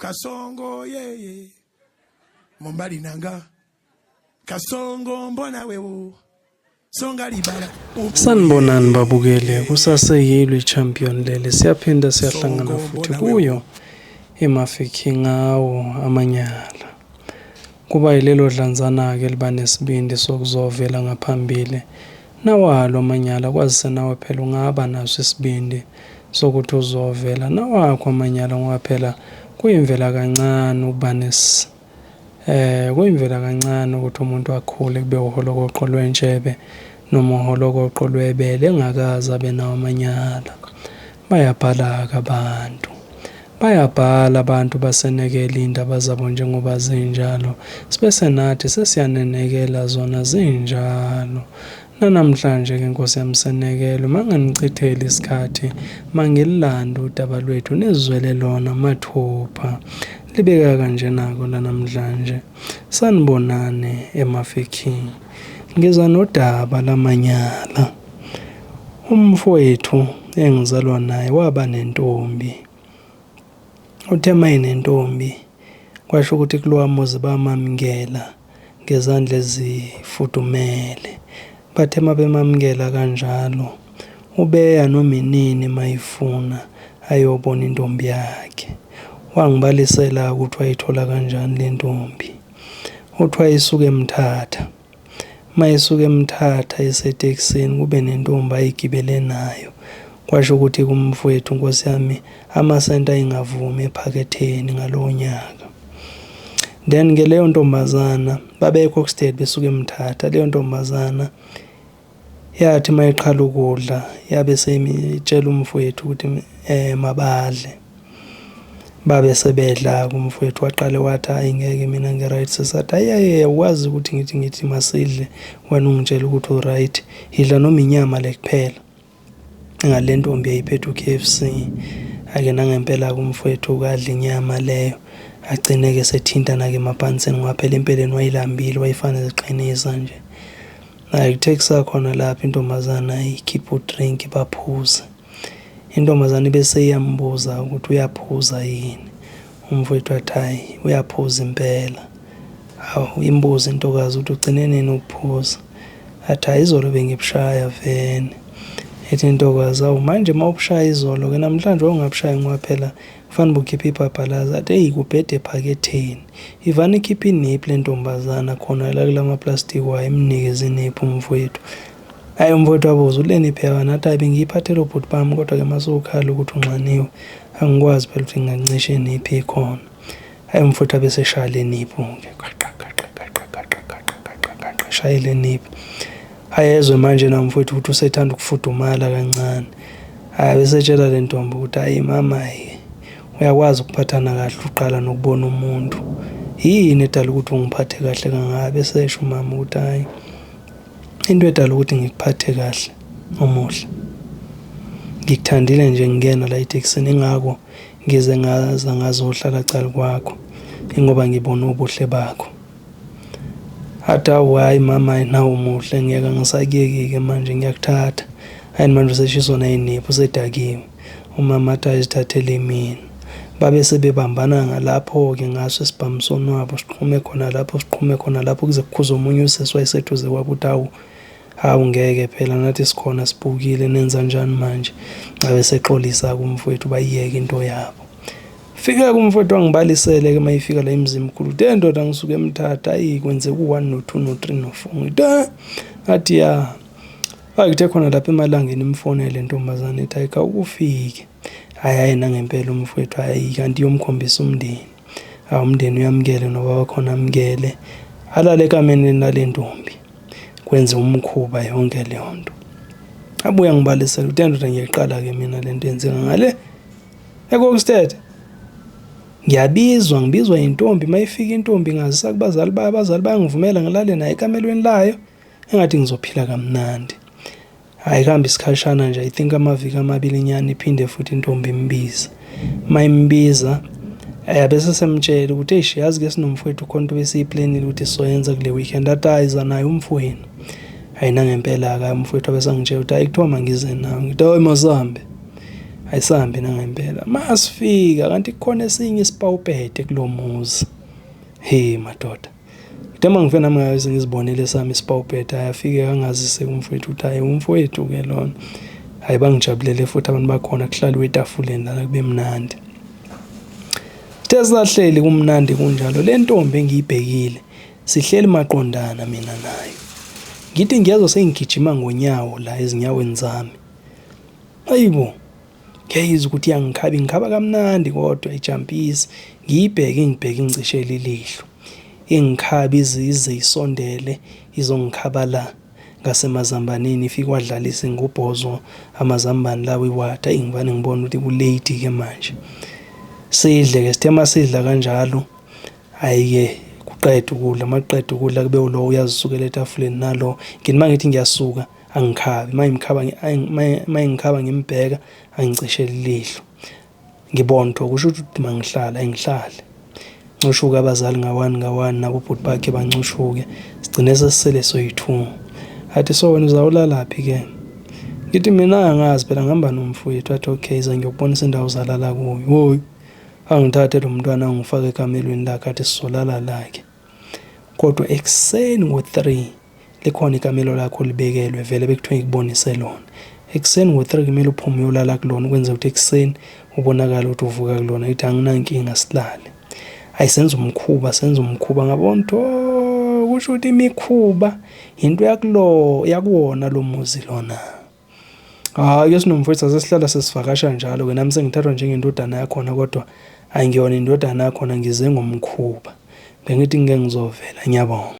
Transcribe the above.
Kasongo ye Mombali nanga Kasongo mbona wewo Songa libala Sanibonani babukele kusaseyilwe champion lele siyaphinda siyahlangana futhi kuyo eMafeking ngawo amanyala kuba yilelo dlanzana ke liba nesibindi sokuzovela ngaphambili nawalo amanyala kwazise nawe phela ungaba naso isibindi sokuthi uzovela nawakho amanyala ngoba phela kuyimvela kancane ukuba kuyimvela kancane ukuthi umuntu akhule kube uholokoqo lwentshebe noma uholokoqo lwebele engakazi abe nawo amanyala. Bayabhala abantu basenekela indaba zabo njengoba zinjalo sibese nathi sesiyanenekela zona zinjalo. Namhlanje ke Nkosi yamsenekelo manganichithela isikhathi mangililanda udaba lwethu nizwele lona mathupha libeka kanje nako namhlanje. Sanibonane eMafeking ngiza nodaba lamanyala. Umfowethu engizalwa naye waba nentombi. Uthe mayinentombi kwasho ukuthi kulowa muzi bamamngela ngezandla ezifudumele. Bathe mabemamngela kanjalo ubeya noma inini mayifuna ayobona intombi yakhe. Wangibalisela ukuthi wayithola kanjani le ntombi. Uthi wayisuka eMthatha. Mayisuka eMthatha esetekisini kube nentombi ayigibele nayo. Kwasho ukuthi kumfowethu Nkosi yami amasenta ayingavumi ephaketheni ngalowo nyaka. Then ke leyo ntombazana babekho kusted besuka eMthatha. Leyo ntombazana yathi mayiqhala ukudla yabe semitshela umfowethu ukuthi mabadle. Babe sebedla kumfowethu waqale wathi hayi ngeke mina ngiright sesathi hayi ukwazi ukuthi ngithi masidle wena ungitshela ukuthi uright idla noma inyama le kuphela. Ngale ntombi eyiphethe uKFC ake nangempela kumfowethu ukadla inyama leyo agcine ke sethintana ke emapanseni ngaphela empeleni wayilambile wayifana ziqinisa nje. Ayikuthekisa khona lapha intombazana ikhipha udrink baphuza. Intombazana bese iyambuza ukuthi uyaphuza yini. Umfowethu wathi hayi uyaphuza impela. Hawu imbuzi intokazi ukuthi ugcine nini ukuphuza. Athi hayi izolo bengibushaya vene. Ethi intokazi awu manje mawubushaya izolo ke namhlanje ungabushayi ngoba phela kufanele ukhiphe ibhabhalaza. Athi hey kubhede ephaketheni. Ivana ikhipha iniphi le ntombazana khona la kulama plastic wayo imnikeze iniphi umfowethu. Hayi umfowethu wabuza uleniphi yana athi bengiyiphathela ubhuti bami kodwa ke masukhala ukuthi unxaniwe angikwazi phela ukuthi ngancishe iniphi ikhona. Hayi umfowethu bese shaya iniphi ke shayile iniphi. Ayezwe manje na mfowethu ukuthi usethanda ukufudumala kancane. Hayi bese tshela le ntombi ukuthi hayi mama uyakwazi ukuphathana kahle uqala nokubona umuntu. Yini edala ukuthi ungiphathe kahle kangaka bese esho mama ukuthi hayi into edala ukuthi ngikuphathe kahle omuhle. Ngikuthandile nje ngingena la eTexini ingako ngize ngazohlala cala kwakho ngoba ngibona ubuhle bakho. Athi hayi mama nawo umuhle ngiyeka ngisakiyeke manje ngiyakuthatha. Hayi manje useshiso nayiniphi usedakiwe. Umama athi ayithathele mina. Babe sebebambana ngalapho ke ngaso isibhamsono wabo siqhume khona lapho kuze kukhuza omunye usesi wayesethuze kwabo ukuthi hawu ngeke phela nathi sikhona sibukile nenza njani manje. Ngabe sexolisa kumfowethu bayiyeke into yabo. Fika kumfowethu wangibalisele ke mayifika la emzini mkhulu. De ndoda ngisuka eMthatha hayi kwenze ku1 no2 no3 no4 ngithi athi ya akuthe khona lapha emalangeni imfonele intombazana ethi ayika ukufike. Hayi nangempela umfowethu hayi kanti yomkhombisa umndeni. Umndeni uyamkele noba wakhona amkele. Alale ekameni nale ntombi. Kwenze umkhuba yonke leyo nto. Abuya ngibalisela ukuthi ndoda ngiyeqala ke mina lento yenzeka ngale eKokstead. Ngibizwa intombi mayifika intombi ngazisa kubazali bayo abazali bayangivumela ngilale naye ekamelweni layo engathi ngizophila kamnandi. Hayi kambe isikhashana nje I think amaviki amabili nyani iphinde futhi intombi imbiza. Mayimbiza bese semtshela ukuthi eish yazi ke sinomfowethu khona into besiyiplanile ukuthi sizoyenza kule weekend atayiza naye umfowenu. Hayi nangempela ka umfowethu abesangitshela ukuthi hayi kuthiwa mangize nawe ngithi hayi masambe. ayisambi nangempela. Masifika kanti kukhona esinye isipawupete kulomuzi. Hey madoda. Tema ngifena nami ngaze ngizibonele sami isipawupete ayafike kangazise umfowethu uthi hayi umfowethu ke lona. Hayi bangijabulele futhi abantu bakhona kuhlala etafuleni la kube mnandi. Tesahleli kumnandi kunjalo le ntombi engiyibhekile sihleli maqondana mina nayo. Ngithi ngiyazwa sengigijima ngonyawo la ezinyaweni zami. Ayibo. Ngiyizwa ukuthi yangikhaba kamnandi kodwa ijampisi. Ngiyibheke ngicishela ilihlo. Ingikhabi izize isondele izongikhaba la ngasemazambaneni ifike wadlalisa ngobhozo amazambane lawo iwata ingivane ngibona ukuthi kulate ke manje. Sidle ke sithema sidla kanjalo ayike kuqeda ukudla maqeda ukudla kube lo uyazisukela etafuleni nalo ngithi mangithi ngiyasuka angikhabi mangikhaba ngimbheka angicishela ilihlo ngibonto kusho ukuthi mangihlala engihlale ncushuka abazali ngawani nabo ubhuti bakhe bancushuke sigcine sesisele soyi2 athi so wena uzawulalaphi ke ngithi mina angazi phela ngihamba nomfowethu athi okay ize ngiyokubonisa indawo uzalala kuyo hoyi angithathe lo mntwana angifake ekamelweni lakhe athi sizolala lakhe kodwa ekseni ngo3 likhona ikamelo lakho libekelwe vele bekuthiwa ikubonise lona ekseni ngo3 kumele uphume uyolala kulona ukwenza ukuthi ekseni ubonakala ukuthi uvuka kulona ithi anginankinga silale ayisenza umkhuba ngabonto kusho ukuthi imikhuba into yakuwona lo muzi lona. Hayi sinomfowethu asesihlala sesivakasha njalo ke nami sengithathwa njengendodana yakho kodwa angiyona indodana yakho ngize ngomkhuba bengithi ngeke ngizovela ngiyabonga.